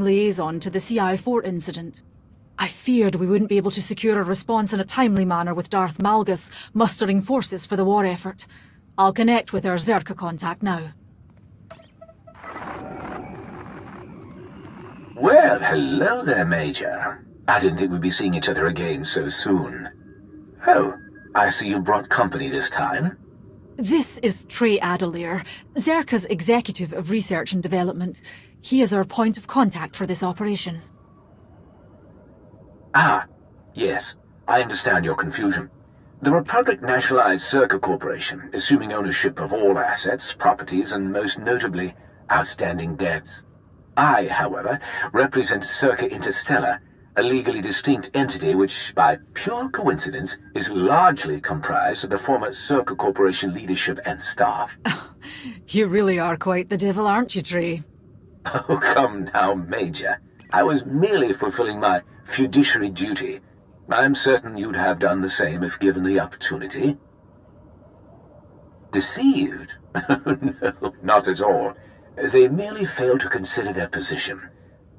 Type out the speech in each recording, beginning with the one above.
liaison to the CI4 incident. I feared we wouldn't be able to secure a response in a timely manner with Darth Malgus mustering forces for the war effort. I'll connect with our Zerka contact now. Well, hello there, Major. I didn't think we'd be seeing each other again so soon. Oh, I see you brought company this time. This is Trey Adelair, Zerka's Executive of Research and Development. He is our point of contact for this operation. Ah, yes. I understand your confusion. The Republic nationalized Zerka Corporation, assuming ownership of all assets, properties, and most notably, outstanding debts. I, however, represent Zerka Interstellar, a legally distinct entity which, by pure coincidence, is largely comprised of the former Zerka Corporation leadership and staff. You really are quite the devil, aren't you, Trey? Oh, come now, Major. I was merely fulfilling my fiduciary duty. I'm certain you'd have done the same if given the opportunity. Deceived? No, not at all. They merely failed to consider their position.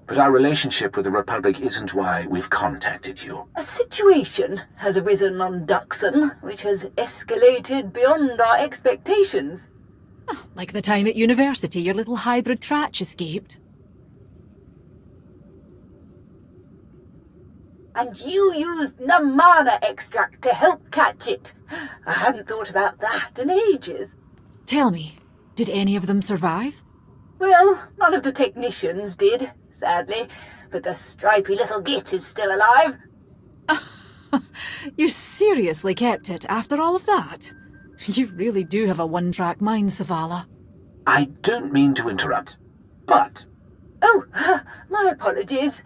But our relationship with the Republic isn't why we've contacted you. A situation has arisen on Duxon, which has escalated beyond our expectations. Like the time at university your little hybrid cratch escaped. And you used Namana extract to help catch it. I hadn't thought about that in ages. Tell me, did any of them survive? Well, none of the technicians did, sadly, but the stripy little git is still alive. You seriously kept it after all of that? You really do have a one-track mind, Savala. I don't mean to interrupt, but... Oh, my apologies.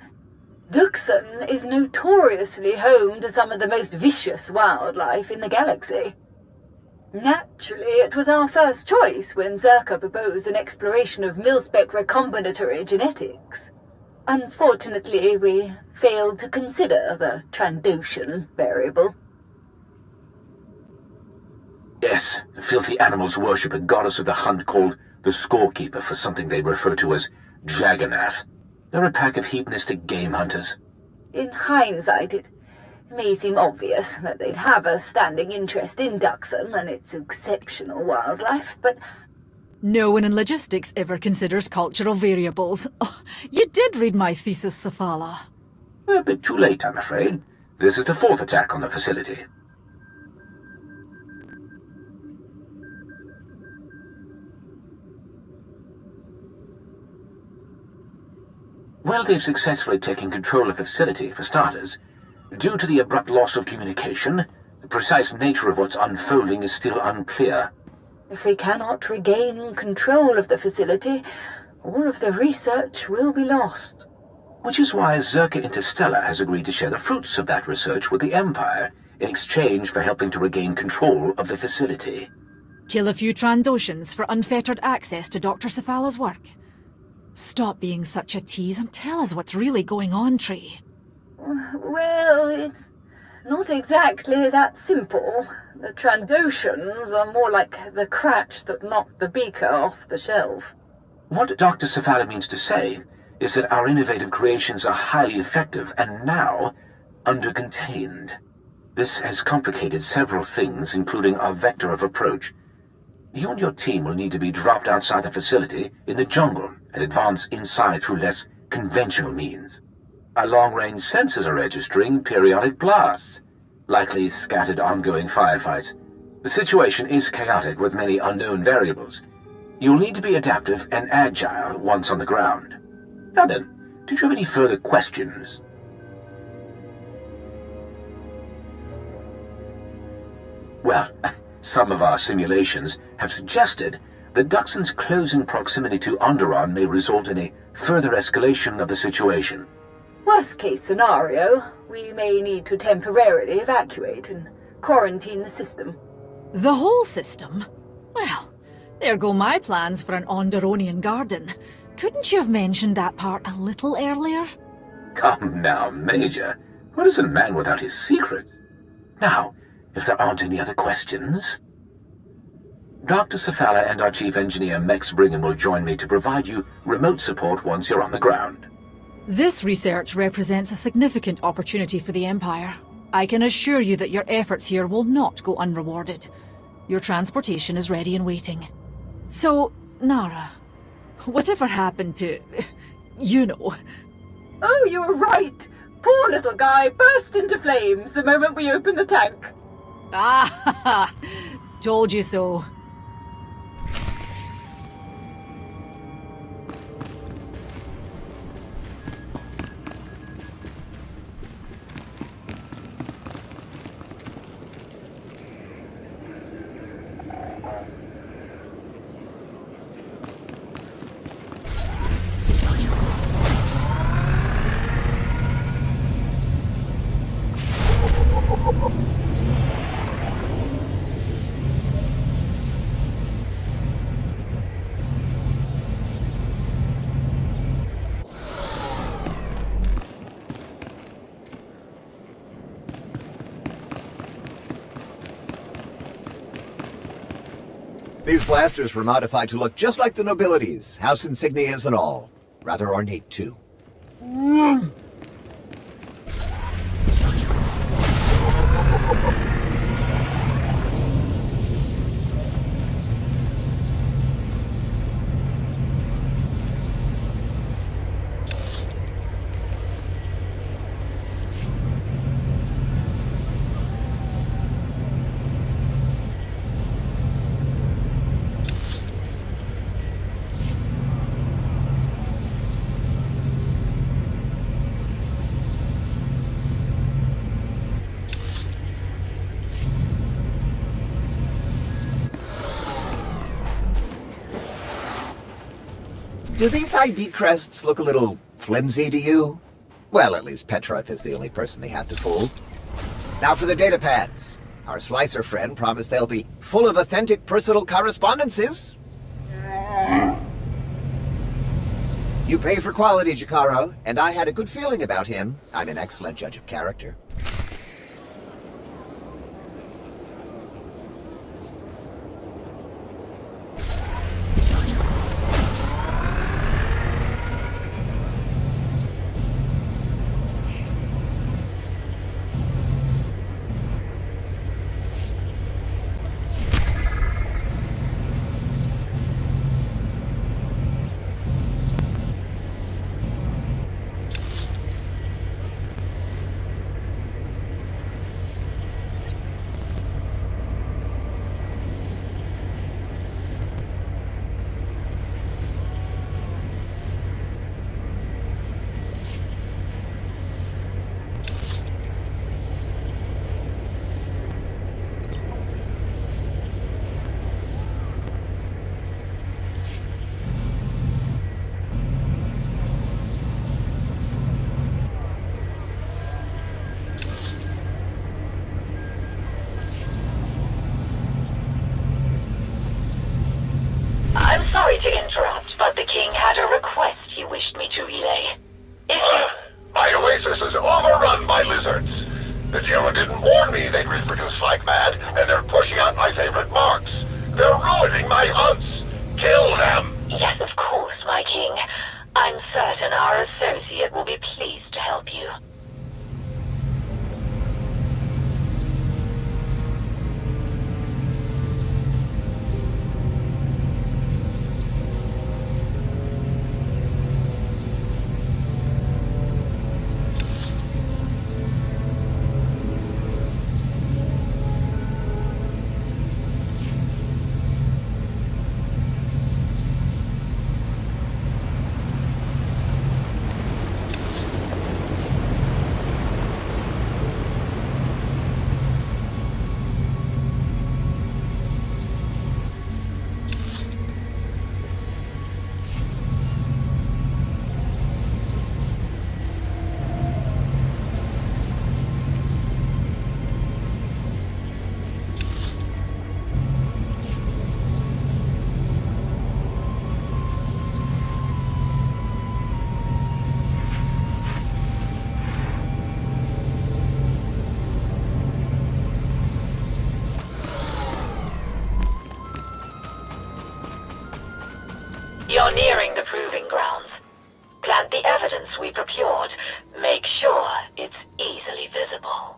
Duxon is notoriously home to some of the most vicious wildlife in the galaxy. Naturally, it was our first choice when Zerka proposed an exploration of mil-spec recombinatory genetics. Unfortunately, we failed to consider the Trandoshan variable. Yes, the filthy animals worship a goddess of the hunt called the Scorekeeper for something they refer to as Jagannath. They're a pack of hedonistic game hunters. In hindsight, it may seem obvious that they'd have a standing interest in Duxon and its exceptional wildlife, but... No one in logistics ever considers cultural variables. Oh, you did read my thesis, Safala. A bit too late, I'm afraid. This is the fourth attack on the facility. Well, they've successfully taken control of the facility, for starters. Due to the abrupt loss of communication, the precise nature of what's unfolding is still unclear. If we cannot regain control of the facility, all of the research will be lost. Which is why Zerka Interstellar has agreed to share the fruits of that research with the Empire, in exchange for helping to regain control of the facility. Kill a few Trandoshans for unfettered access to Dr. Safala's work. Stop being such a tease and tell us what's really going on, Trey. Well, it's not exactly that simple. The Trandoshans are more like the cratch that knocked the beaker off the shelf. What Dr. Safala means to say is that our innovative creations are highly effective and now under-contained. This has complicated several things, including our vector of approach. You and your team will need to be dropped outside the facility in the jungle and advance inside through less conventional means. Our long-range sensors are registering periodic blasts, likely scattered ongoing firefights. The situation is chaotic with many unknown variables. You'll need to be adaptive and agile once on the ground. Now then, did you have any further questions? Well, some of our simulations have suggested that Duxon's closing proximity to Onderon may result in a further escalation of the situation. Worst case scenario, we may need to temporarily evacuate and quarantine the system. The whole system? Well, there go my plans for an Onderonian garden. Couldn't you have mentioned that part a little earlier? Come now, Major. What is a man without his secrets? Now, if there aren't any other questions... Dr. Safala and our Chief Engineer, Mex Brigham, will join me to provide you remote support once you're on the ground. This research represents a significant opportunity for the Empire. I can assure you that your efforts here will not go unrewarded. Your transportation is ready and waiting. So, Nara, whatever happened to... you know... Oh, you were right! Poor little guy burst into flames the moment we opened the tank. Ah, told you so. These blasters were modified to look just like the nobilities, house insignias and all. Rather ornate, too. Do these ID crests look a little flimsy to you? Well, at least Petrov is the only person they have to fool. Now for the data pads. Our slicer friend promised they'll be full of authentic personal correspondences. You pay for quality, Jakaro, and I had a good feeling about him. I'm an excellent judge of character. Sorry to interrupt, but the king had a request he wished me to relay. If you... My oasis is overrun by lizards. The Jilla didn't warn me they'd reproduce like mad, and they're pushing out my favorite marks. They're ruining my hunts. Kill them! Yes, of course, my king. I'm certain our associate will be pleased to help you. evidence we procured, make sure it's easily visible.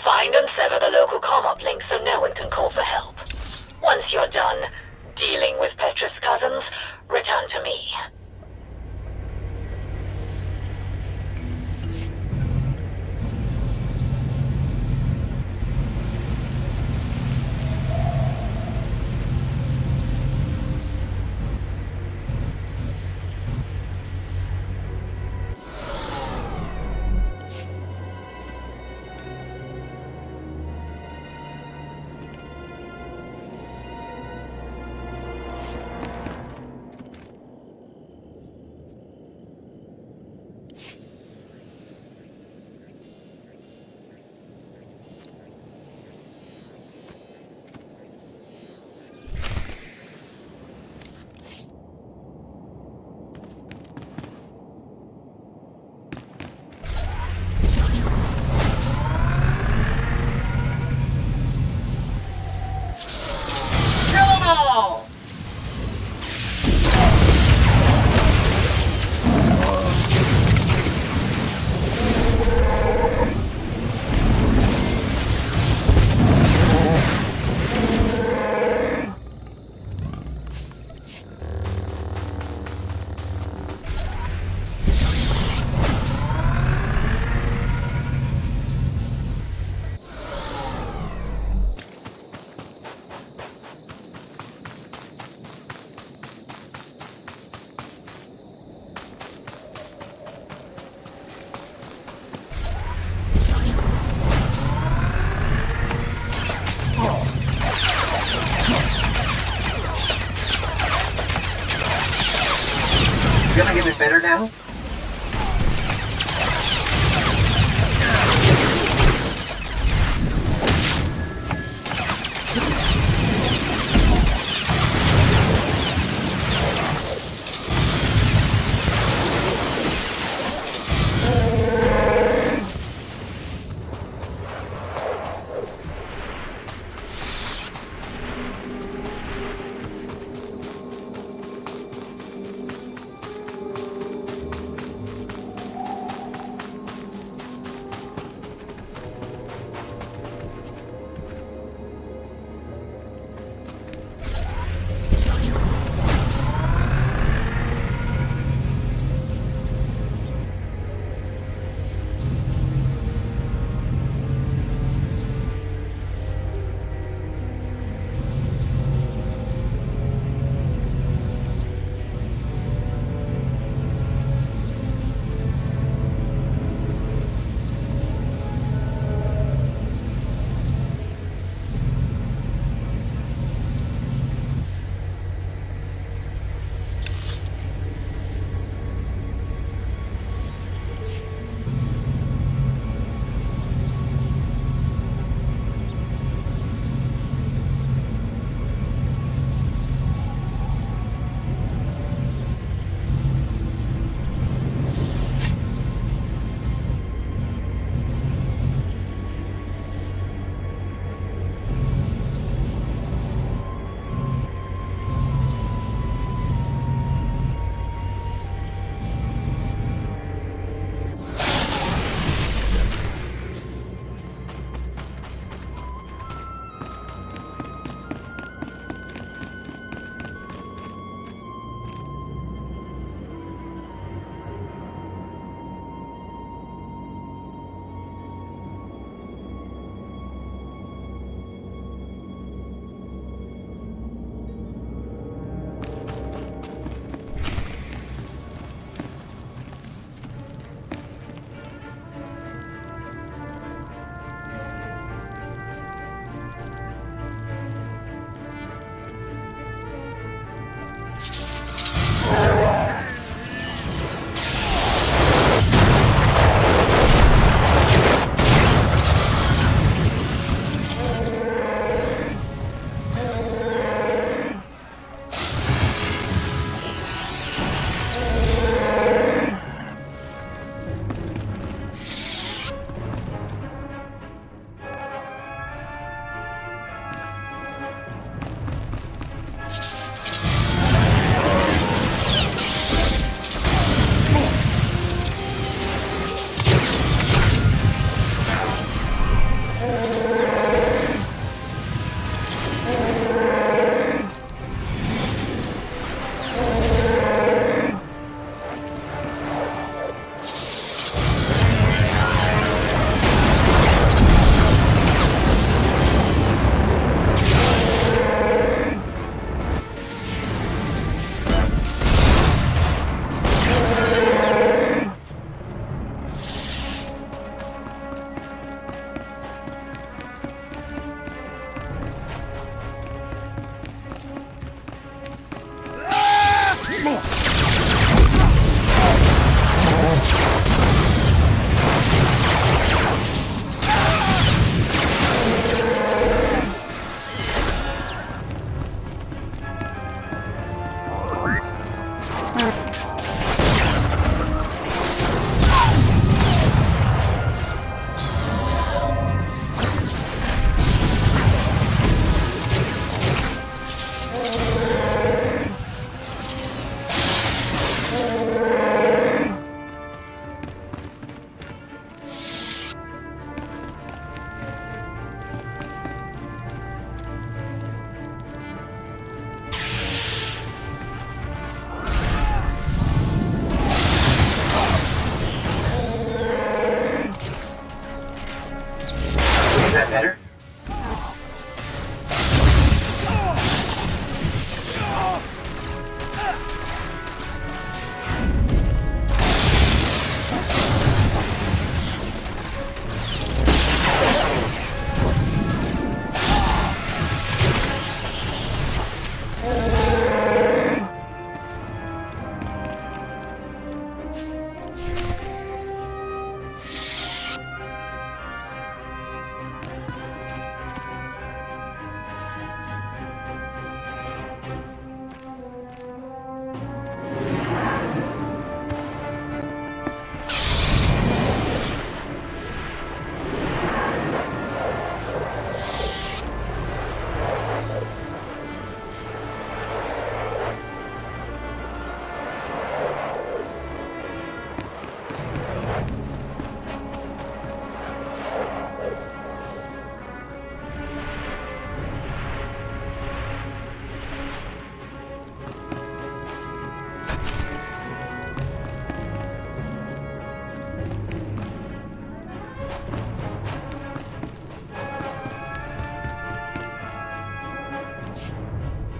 Find and sever the local comm uplink so no one can call for help. Once you're done dealing with Petrev's cousins, return to me. Feeling a bit better now?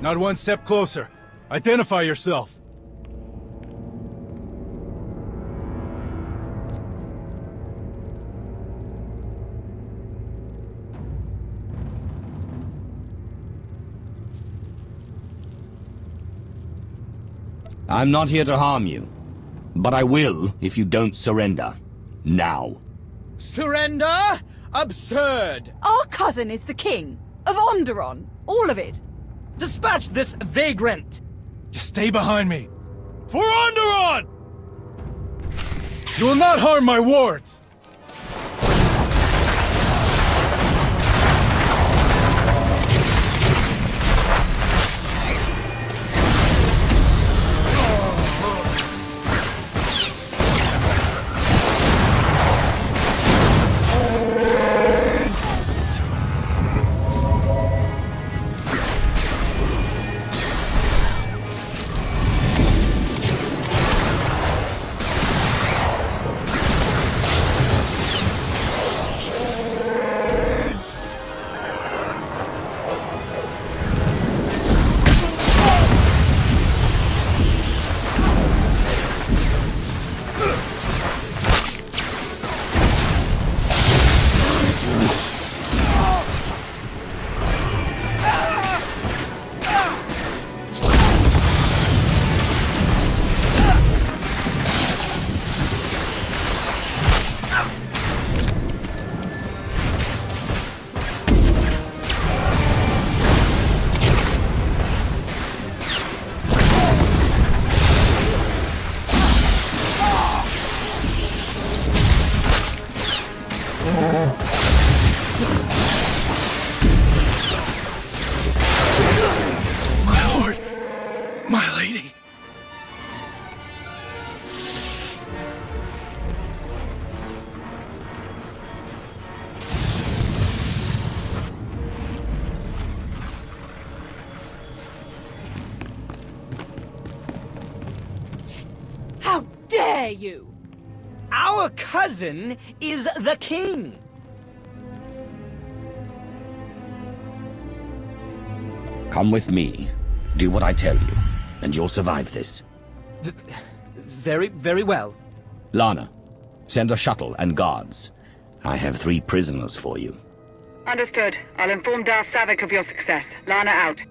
Not one step closer. Identify yourself. I'm not here to harm you, but I will if you don't surrender. Now. Surrender? Absurd! Our cousin is the king of Onderon. All of it. Dispatch this vagrant! Just stay behind me. For Onderon! You will not harm my wards! My lord, my lady. How dare you! Our cousin is the king! Come with me. Do what I tell you, and you'll survive this. Very well. Lana, send a shuttle and guards. I have 3 prisoners for you. Understood. I'll inform Darth Savik of your success. Lana out.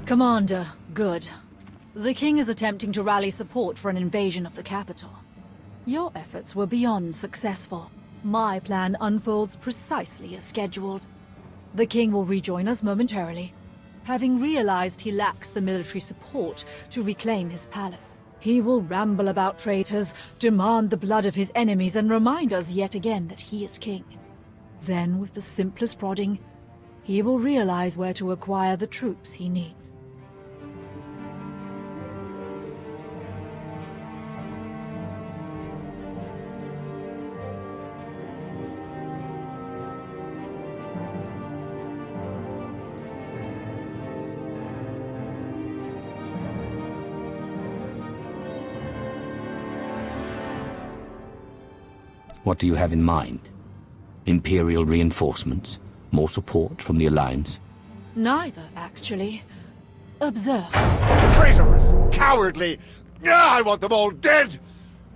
Commander, good. The King is attempting to rally support for an invasion of the capital. Your efforts were beyond successful. My plan unfolds precisely as scheduled. The King will rejoin us momentarily, having realized he lacks the military support to reclaim his palace. He will ramble about traitors, demand the blood of his enemies, and remind us yet again that he is king. Then, with the simplest prodding, he will realize where to acquire the troops he needs. What do you have in mind? Imperial reinforcements? More support from the Alliance? Neither, actually. Observe. Traitorous! Cowardly! I want them all dead!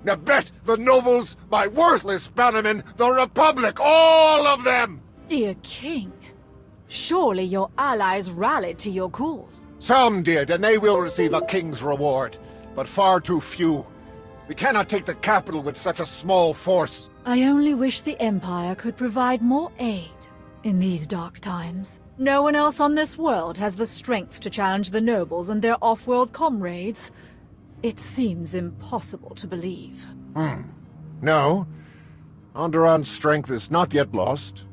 I bet the nobles, my worthless bannermen, the Republic, all of them! Dear King, surely your allies rallied to your cause. Some did, and they will receive a king's reward, but far too few. We cannot take the capital with such a small force. I only wish the Empire could provide more aid in these dark times. No one else on this world has the strength to challenge the nobles and their off-world comrades. It seems impossible to believe. No. Onderon's strength is not yet lost.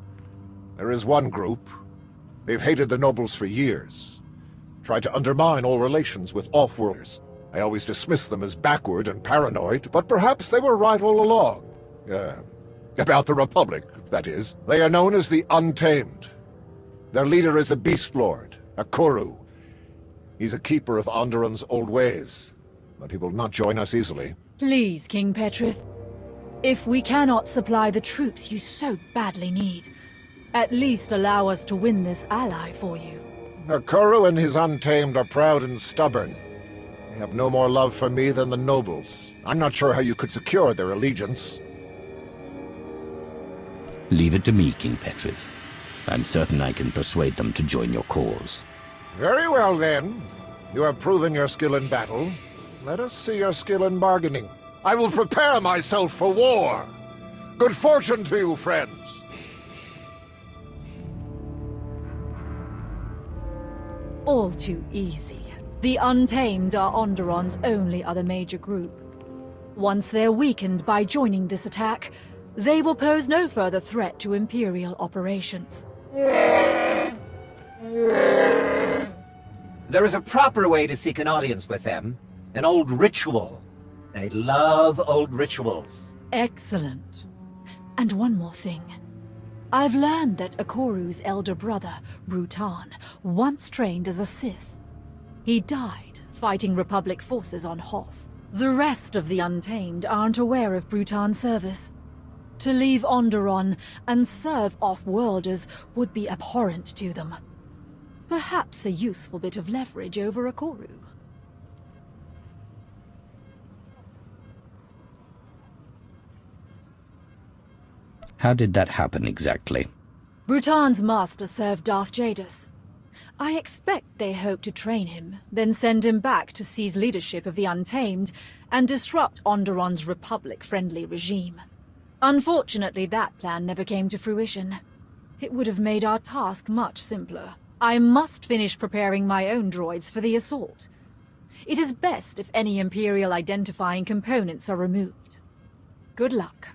There is one group. They've hated the nobles for years. Tried to undermine all relations with off-worlders. I always dismissed them as backward and paranoid, but perhaps they were right all along. About the Republic, that is. They are known as the Untamed. Their leader is a Beast Lord, a Kuru. He's a keeper of Onderon's old ways, but he will not join us easily. Please, King Petrif. If we cannot supply the troops you so badly need, at least allow us to win this ally for you. The Kuru and his Untamed are proud and stubborn. They have no more love for me than the nobles. I'm not sure how you could secure their allegiance. Leave it to me, King Petrif. I'm certain I can persuade them to join your cause. Very well, then. You have proven your skill in battle. Let us see your skill in bargaining. I will prepare myself for war. Good fortune to you, friends. All too easy. The Untamed are Onderon's only other major group. Once they're weakened by joining this attack, they will pose no further threat to Imperial operations. There is a proper way to seek an audience with them. An old ritual. They love old rituals. Excellent. And one more thing. I've learned that Ikoru's elder brother, Brutan, once trained as a Sith. He died fighting Republic forces on Hoth. The rest of the Untamed aren't aware of Brutan's service. To leave Onderon and serve off-worlders would be abhorrent to them. Perhaps a useful bit of leverage over Ikoru. How did that happen exactly? Brutan's master served Darth Jadus. I expect they hope to train him, then send him back to seize leadership of the Untamed and disrupt Onderon's Republic-friendly regime. Unfortunately, that plan never came to fruition. It would have made our task much simpler. I must finish preparing my own droids for the assault. It is best if any Imperial identifying components are removed. Good luck.